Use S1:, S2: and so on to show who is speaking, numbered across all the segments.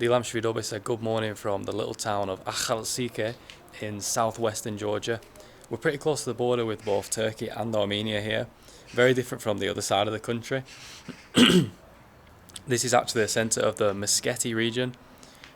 S1: Dilam Shvidobe said good morning from the little town of Akhaltsikhe in southwestern Georgia. We're pretty close to the border with both Turkey and Armenia here. Very different from the other side of the country. This is actually the centre of the Meskheti region,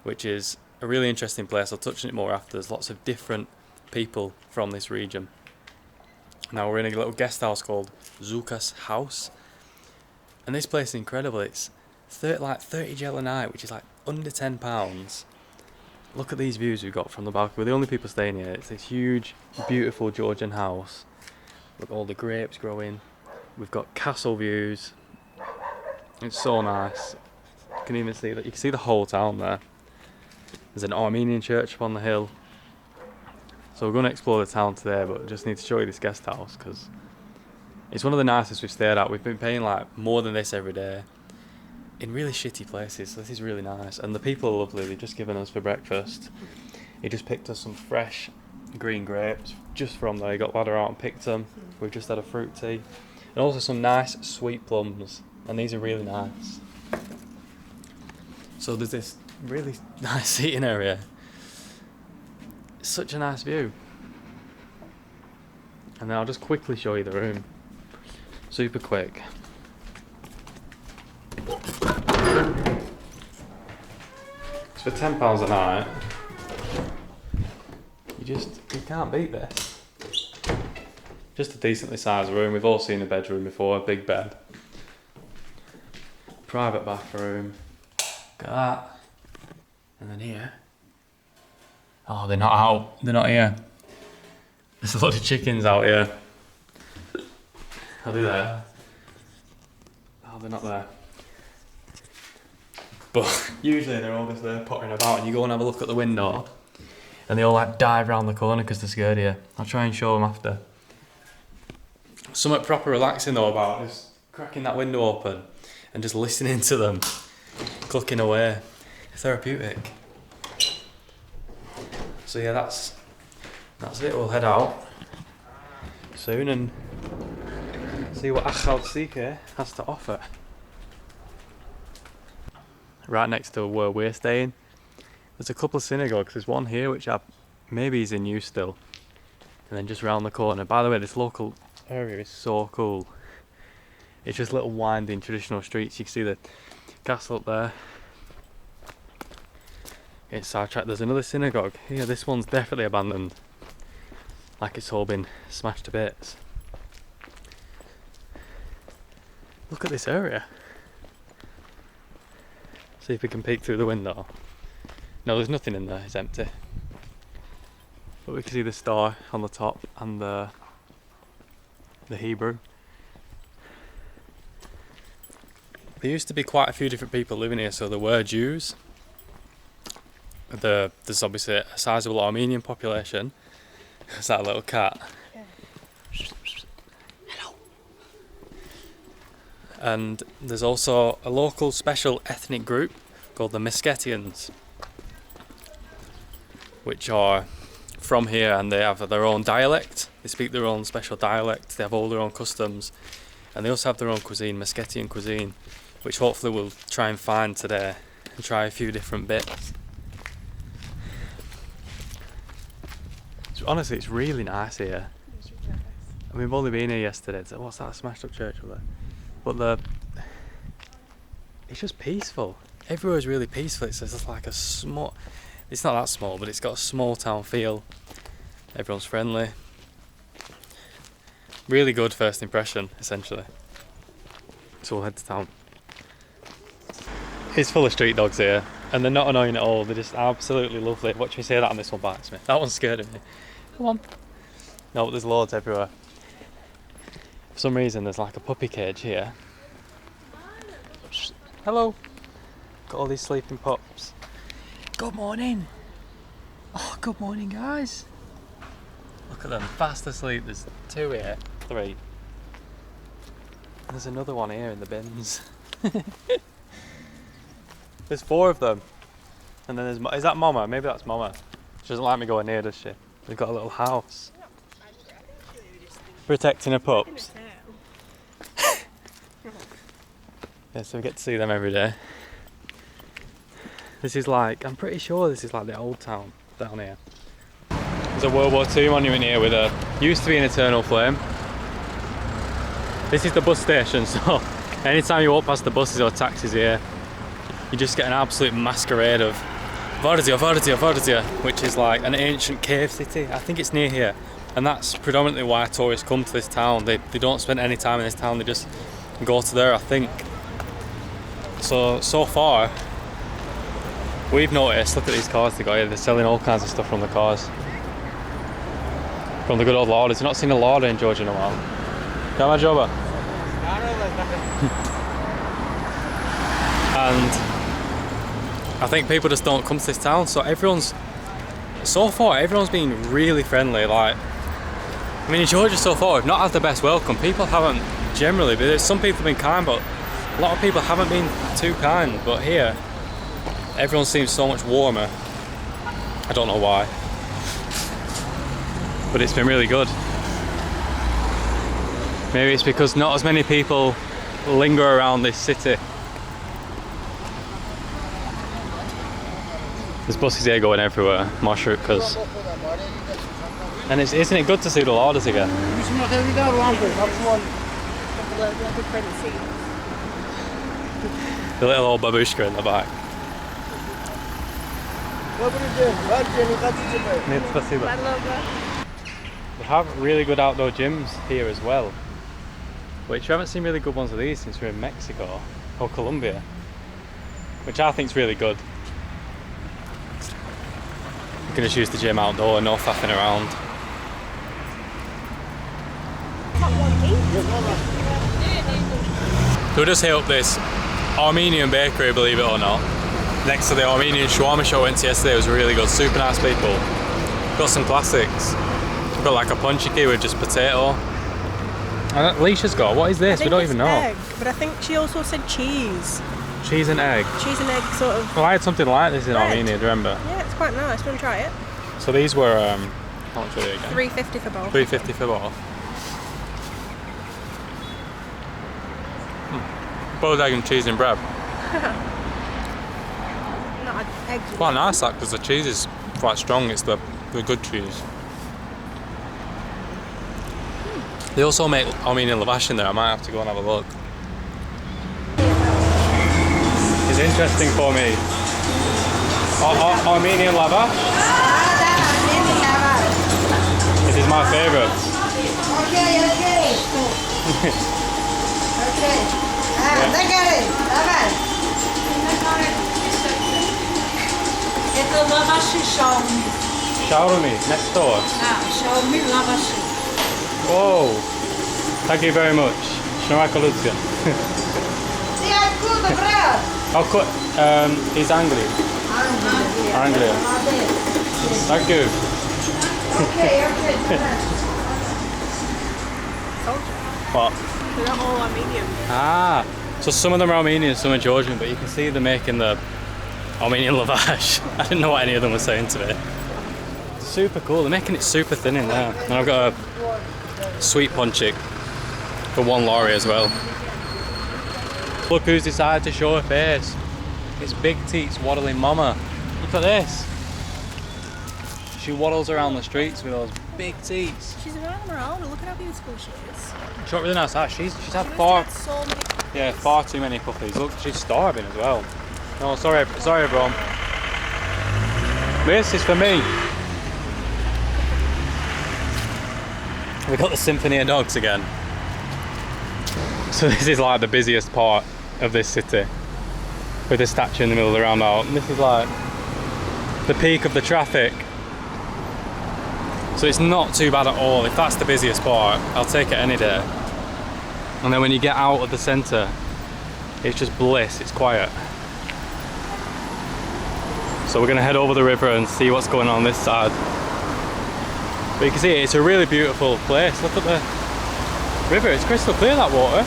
S1: which is a really interesting place. I'll touch on it more after. There's lots of different people from this region. Now we're in a little guest house called Zukas House. And this place is incredible. It's 30 gel a night, which is like under £10. Look at these views we've got from the balcony. We're the only people staying here. It's this huge, beautiful Georgian house. Look, all the grapes growing. We've got castle views. It's so nice. You can even see that. You can see the whole town there. There's an Armenian Church up on the hill. So we're going to explore the town today, but just need to show you this guest house because it's one of the nicest we've stayed at. We've been paying like more than this every day in really shitty places. So this is really nice, and the people are lovely. They've just given us for breakfast. He just picked us some fresh green grapes just from there. He got ladder out and picked them. We've just had a fruit tea, and also some nice sweet plums, and these are really nice. So there's this really nice seating area. It's such a nice view. And then I'll just quickly show you the room. Super quick. It's for £10 a night. You can't beat this. Just a decently sized room. We've all seen a bedroom before, a big bed. Private bathroom. Look at that. And then here. Oh, they're not out. They're not here. There's a lot of chickens out here. Are they there? Oh, they're not there. But usually they're all just there pottering about, and you go and have a look at the window and they all like dive around the corner because they're scared here. I'll try and show them after. Something proper relaxing though about just cracking that window open and just listening to them clucking away. Therapeutic. So yeah, that's it. We'll head out soon and see what Akhaltsikhe has to offer. Right next to where we're staying, there's a couple of synagogues. There's one here which maybe is in use still, and then just round the corner. By the way, this local area is so cool. It's just little winding traditional streets. You can see the castle up there. It's sidetracked. There's another synagogue here. This one's definitely abandoned, like it's all been smashed to bits. Look at this area. See if we can peek through the window. No, there's nothing in there. It's empty. But we can see the star on the top and the Hebrew. There used to be quite a few different people living here, so there were Jews. There's obviously a sizable Armenian population. There's that little cat. Hello. And there's also a local special ethnic group called the Meskhetians, which are from here, and they have their own dialect. They speak their own special dialect. They have all their own customs, and they also have their own cuisine, Meskhetian cuisine, which hopefully we'll try and find today and try a few different bits. Honestly, it's really nice here. And we've only been here yesterday. So what's that smashed up church over there? But it's just peaceful. Everywhere is really peaceful. It's just like it's not that small, but it's got a small town feel. Everyone's friendly. Really good first impression, essentially. So we'll head to town. It's full of street dogs here, and they're not annoying at all. They're just absolutely lovely. Watch me say that, and this one bites me. That one's scared of me. Come on. No, but there's loads everywhere. For some reason, there's like a puppy cage here. Hello. Got all these sleeping pups. Good morning. Oh, good morning, guys. Look at them, fast asleep. There's 2 here, 3. There's another one here in the bins. There's 4 of them. And then is that Mama? Maybe that's Mama. She doesn't like me going near, does she? We've got a little house. Protecting her pups. Yeah, so we get to see them every day. This is like, I'm pretty sure this is like the old town down here. There's a World War II monument here with used to be an eternal flame. This is the bus station, so anytime you walk past the buses or taxis here, you just get an absolute masquerade of Borjomi, which is like an ancient cave city. I think it's near here, and that's predominantly why tourists come to this town. They don't spend any time in this town, they just go to there, I think. So far, we've noticed, look at these cars they got here, they're selling all kinds of stuff from the cars. From the good old Lorders. You've not seen a Lorder in Georgia in a while. Come on, Joba. And I think people just don't come to this town, so so far everyone's been really friendly. Like, I mean, in Georgia so far we've not had the best welcome. People haven't generally, but some people have been kind, but a lot of people haven't been too kind. But here, everyone seems so much warmer. I don't know why, but it's been really good. Maybe it's because not as many people linger around this city. There's buses here going everywhere, marshrukas. And isn't it good to see the Lorders again? The little old babushka in the back. They have really good outdoor gyms here as well, which we haven't seen really good ones of these since we were in Mexico or Colombia, which I think is really good. You can just use the gym outdoor, no faffing around. So we just hit up this Armenian bakery, believe it or not, next to the Armenian shawarma show I went to yesterday. It was really good, super nice people. Got some classics. We've got like a punchiki with just potato. And Leisha's got, what is this? We don't even know.
S2: Egg, but I think she also said cheese.
S1: Cheese and egg?
S2: Cheese and egg sort of.
S1: Well, I had something like this in Armenia, do you remember?
S2: Yeah, it's quite nice. Do you want to try it?
S1: So these were, how much were they again?
S2: $3.50 for both.
S1: $3.50 for both. Boiled egg and cheese and bread.
S2: Not eggs.
S1: It's quite nice that, because the cheese is quite strong. It's the good cheese. They also make Armenian lavash in there. I might have to go and have a look. It's interesting for me. Armenian lavash. This is my favourite. Shawarma next door. Oh, thank you very much. Akhaltsikhe. Is Anglia. Anglia. Thank you.
S2: Okay.
S1: What?
S2: They're all Armenian.
S1: Ah, so some of them are Armenian, some are Georgian, but you can see them making the Armenian lavash. I didn't know what any of them were saying today. Super cool, they're making it super thin in there. And I've got a sweet ponchik for $1 as well. Look who's decided to show her face. It's Big Teats waddling mama. Look at this. She waddles around the streets with those big teats.
S2: She's around her own. Look at how beautiful she is.
S1: She's got really nice eyes. She's had far too many puppies. Look, she's starving as well. No, sorry everyone. This is for me. We got the symphony of dogs again. So this is like the busiest part of this city, with the statue in the middle of the roundabout. And this is like the peak of the traffic. So it's not too bad at all. If that's the busiest part, I'll take it any day. And then when you get out of the centre, it's just bliss, it's quiet. So we're going to head over the river and see what's going on this side. But you can see it's a really beautiful place. Look at the river, it's crystal clear, that water.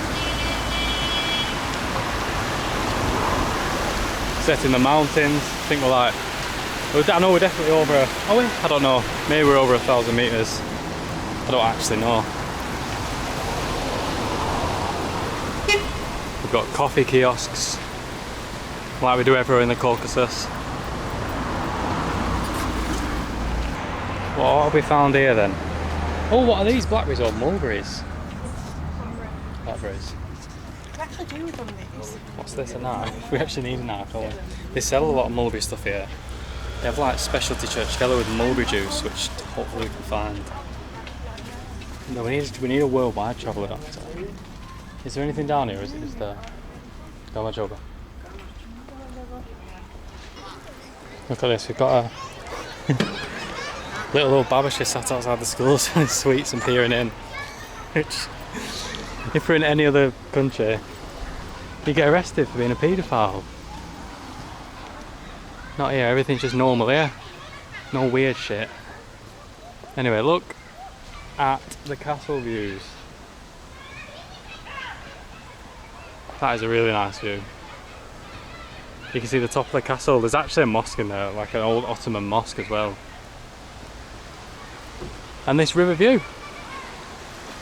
S1: Set in the mountains. I think we're like, I know we're definitely over, are we? I don't know, maybe we're over 1,000 metres. I don't actually know. We've got coffee kiosks, like we do everywhere in the Caucasus. What have we found here then? Oh, what are these? Blackberries or mulberries? Blackberries.
S2: We actually do with them these.
S1: What's this, a knife? We actually need a knife, don't we? They sell a lot of mulberry stuff here. They have like specialty churchkella with mulberry juice, which hopefully we can find. No, we need a worldwide traveller doctor. Is there anything down here, or is it just go much over? Look at this, we've got a little old babashi sat outside the school selling sweets and peering in. Which, if we're in any other country, you get arrested for being a paedophile. Not here, everything's just normal here. No weird shit. Anyway, look at the castle views. That is a really nice view. You can see the top of the castle. There's actually a mosque in there, like an old Ottoman mosque as well. And this river view.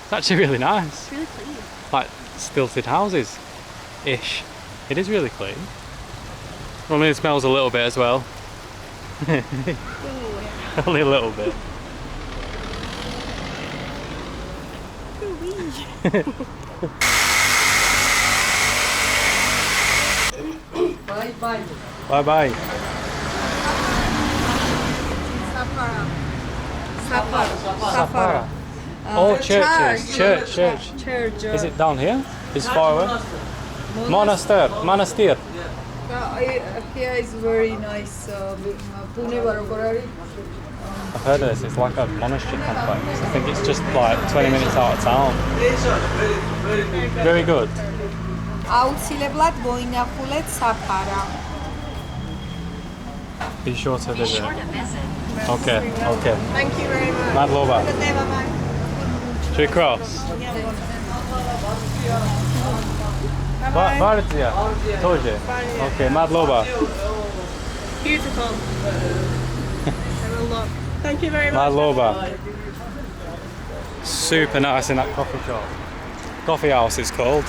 S1: It's actually really nice.
S2: It's really clean.
S1: Like stilted houses ish. It is really clean. Only it smells a little bit as well. Only a little bit.
S3: Bye bye.
S1: Bye bye. Safara. Oh, churches. Church. Is it down here? Is it far away? Monastir.
S3: Here is very nice. Pune Varogorari.
S1: I've heard of this. It's like a monastery complex. I think it's just like 20 minutes out of town. Very good.
S3: Auxileblat Boinafulet Safara.
S1: Be sure to visit. Okay.
S2: Thank you very much.
S1: Madloba.
S2: Good day, bye-bye.
S1: Should we cross?
S2: Bye-bye.
S1: Vartia. Toje. Okay, Madloba.
S2: Beautiful. Have a look. Thank you very much.
S1: Madloba. Super nice in that coffee shop. Coffee house it's called.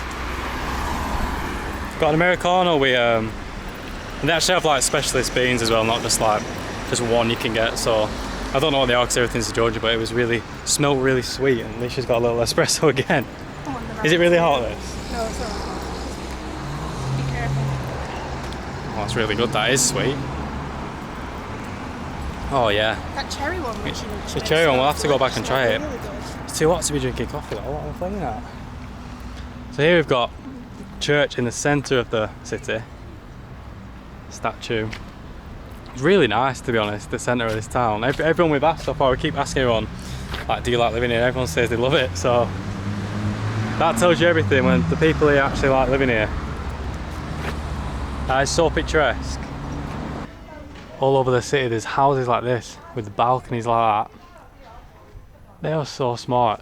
S1: Got an Americano with and they actually have like specialist beans as well, not just like just one you can get. So I don't know what they are because everything's Georgia, but it was smelled really sweet, and Alicia's got a little espresso again. Is it really hot this?
S2: No, it's not. Be careful.
S1: Oh, that's really good. That is sweet. Oh yeah.
S2: That cherry one, which you mentioned.
S1: The cherry one, we'll have to go back and try it.
S2: Really good.
S1: It's too hot to be drinking coffee though. What am I playing at? So here we've got church in the centre of the city. Statue. It's really nice, to be honest, the centre of this town. Everyone we've asked so far, we keep asking everyone, like, do you like living here? Everyone says they love it, so that tells you everything when the people here actually like living here. It's so picturesque. All over the city there's houses like this with balconies like that. They are so smart.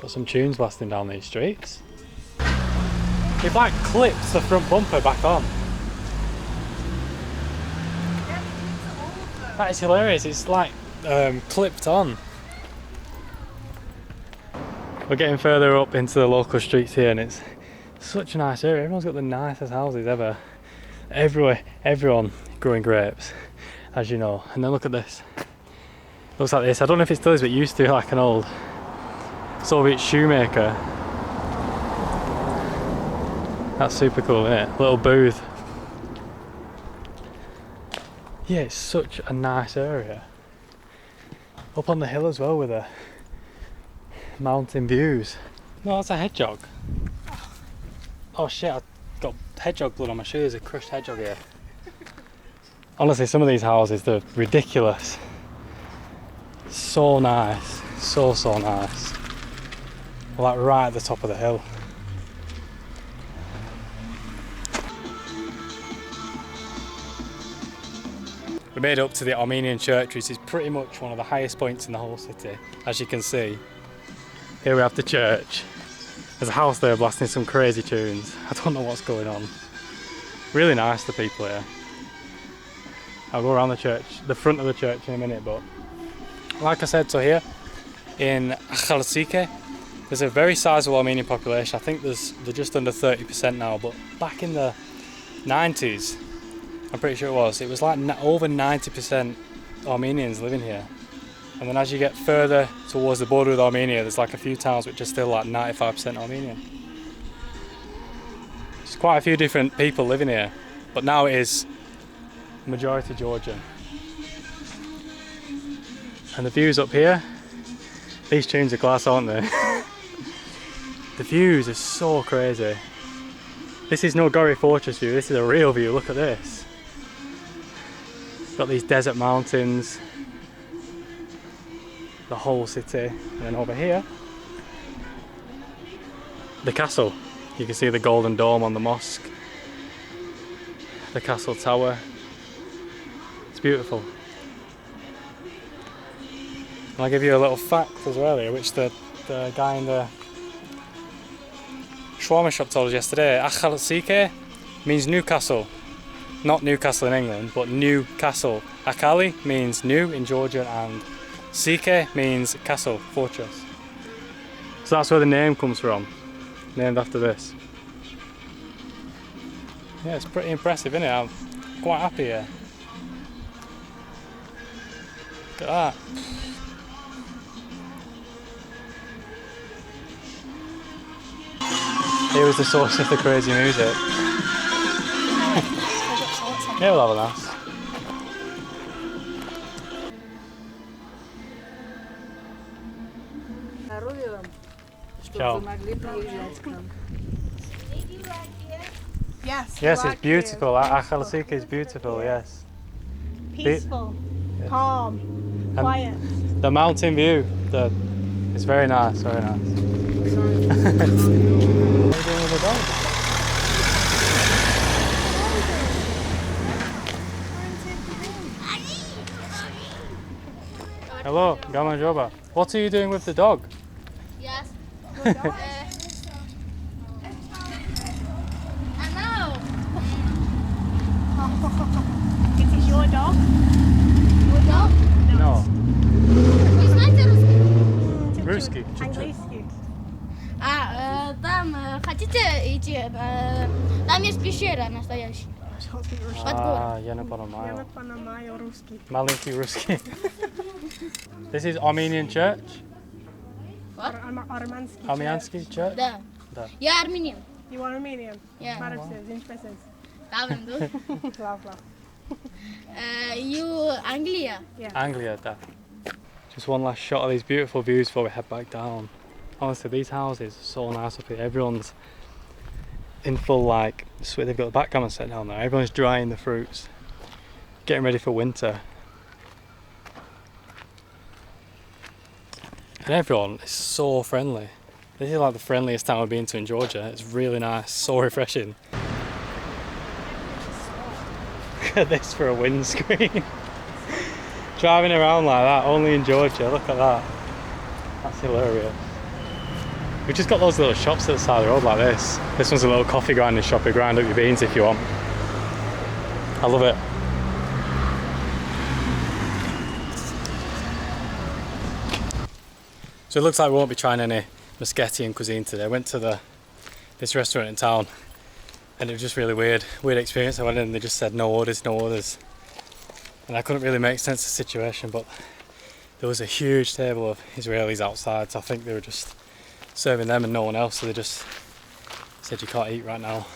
S1: Got some tunes blasting down these streets. It like clips the front bumper back on. That is hilarious, it's like clipped on. We're getting further up into the local streets here, and it's such a nice area. Everyone's got the nicest houses ever. Everywhere, everyone growing grapes, as you know. And then look at this. Looks like this. I don't know if it still is, but it used to be like an old Soviet shoemaker. That's super cool, isn't it? Little booth. Yeah, it's such a nice area. Up on the hill as well with the mountain views. No, that's a hedgehog. Oh shit, I've got hedgehog blood on my shoes. A crushed hedgehog here. Honestly, some of these houses, they're ridiculous. So nice. So nice. Like right at the top of the hill. We made it up to the Armenian Church, which is pretty much one of the highest points in the whole city, as you can see. Here we have the church. There's a house there blasting some crazy tunes. I don't know what's going on. Really nice, the people here. I'll go around the church, the front of the church in a minute, but like I said, so here in Akhaltsikhe, there's a very sizable Armenian population. I think they're just under 30% now, but back in the 90s, I'm pretty sure it was like over 90% Armenians living here. And then as you get further towards the border with Armenia, there's like a few towns which are still like 95% Armenian. There's quite a few different people living here, but now it is majority Georgian. And the views up here, these tunes are glass, aren't they? The views are so crazy. This is no Gori fortress view, this is a real view, look at this. Got these desert mountains, the whole city, and then over here, the castle. You can see the golden dome on the mosque, the castle tower. It's beautiful. And I'll give you a little fact as well here, which the guy in the shawarma shop told us yesterday. Akhaltsikhe means Newcastle. Not Newcastle in England, but New Castle. Akhali means new in Georgian, and Sikhe means castle, fortress. So that's where the name comes from, named after this. Yeah, it's pretty impressive, isn't it? I'm quite happy here. Look at that. Here is the source of the crazy music. Yeah, we'll have a nice. Ciao.
S2: Yes.
S1: Yes, it's beautiful. Akhaltsikhe is beautiful, yes.
S2: Peaceful, calm,
S1: And
S2: quiet.
S1: the mountain view, it's very nice, very nice. What are you doing with the dog? Hello, Gama Joba. What are you doing with the dog?
S4: Yes. Hello.
S2: It is your dog?
S4: Your dog?
S1: No.
S4: Вы знаете русский?
S1: Русский, чуть-чуть.
S2: Английский.
S4: Там хотите идти? Там есть пещера настоящая.
S1: Я не
S2: Я
S1: понимаю.
S2: не понимаю русский.
S1: Маленький русский. This is Armenian Church?
S2: Armanский.
S1: Armenian Church?
S4: Да.
S1: Да.
S4: Я армянин.
S2: You are Armenian?
S4: Yeah.
S2: Marxist, interesting.
S4: Правильно.
S2: Love, love.
S4: You Anglia.
S1: Anglia, da. Just one last shot of these beautiful views before we head back down. Honestly, these houses are so nice up here. Everyone's in full, like, sweet. They've got the backgammon set down there. Everyone's drying the fruits, getting ready for winter. And everyone is so friendly. This is like the friendliest town I've been to in Georgia. It's really nice, so refreshing. Look at this for a windscreen. Driving around like that, only in Georgia, look at that. That's hilarious. We've just got those little shops at the side of the road like this. This one's a little coffee grinding shop. You grind up your beans if you want. I love it. So it looks like we won't be trying any Muscatian cuisine today. I went to this restaurant in town and it was just really weird experience. I went in and they just said no orders. And I couldn't really make sense of the situation, but there was a huge table of Israelis outside, so I think they were just serving them and no one else, so they just said you can't eat right now.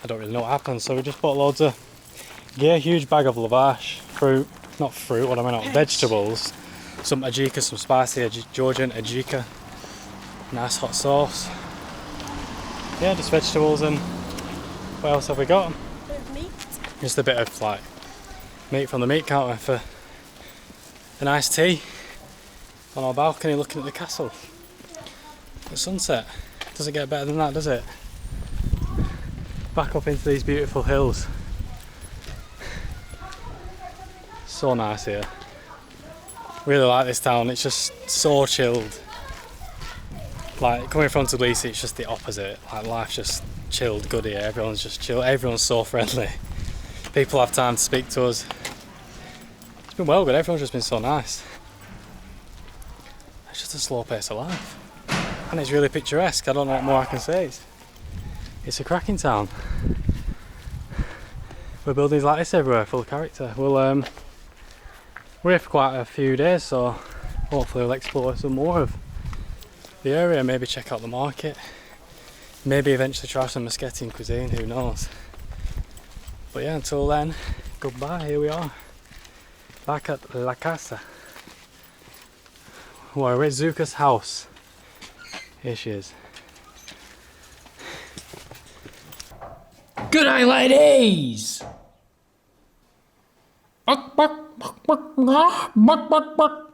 S1: I don't really know what happened, so we just bought loads of gear, huge bag of lavash, vegetables, some ajika, some spicy Georgian ajika, nice hot sauce. Yeah, just vegetables, and what else have we got?
S2: Meat.
S1: Just a bit of like meat from the meat counter for a nice tea on our balcony looking at the castle at sunset. Doesn't get better than that, does it? Back up into these beautiful hills. So nice here. Really like this town, it's just so chilled. Like coming from Tbilisi, it's just the opposite. Like life's just chilled, good here. Everyone's just chill. Everyone's so friendly. People have time to speak to us. It's been well good. Everyone's just been so nice. It's just a slow pace of life, and it's really picturesque. I don't know what more I can say. It's a cracking town. We're buildings like this everywhere, full of character. We'll We're here for quite a few days, so hopefully we'll explore some more of the area, maybe check out the market, maybe eventually try some Meskhetian cuisine, who knows. But yeah, until then, goodbye. Here we are, back at La Casa. We're at Zukas House. Here she is.
S5: Good night, ladies! Buck, buck, buck, buck, buck, buck, buck.